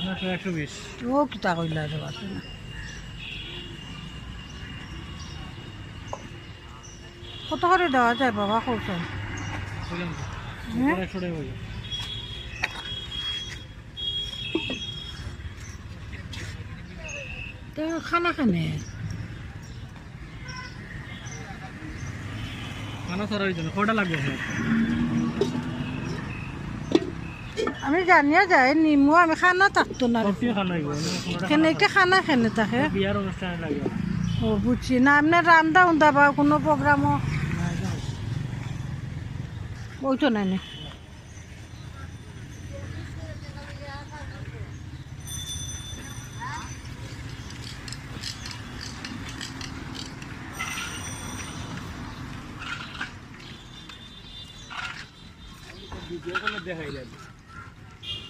120 ও কিতা কইলা রে বাবা কত করে দেওয়া যায় বাবা কৌশল বললাম হ্যাঁ? 100 টাকা হইলো তো খানা খানে খানা সরার জন্য কয়টা লাগবে আপনার আমি জানিয়া যাই নিমু আমি খানা থাকতো না সবটি খানা হইব এখানে একটা খানা খেনে থাকে বিয়ার অনুষ্ঠানে লাগে ও বুঝছি না আপনার রান্দা উন্দা বা কোনো প্রোগ্রামও ওই তো নাই না ভিডিও করে দেখাই যাবে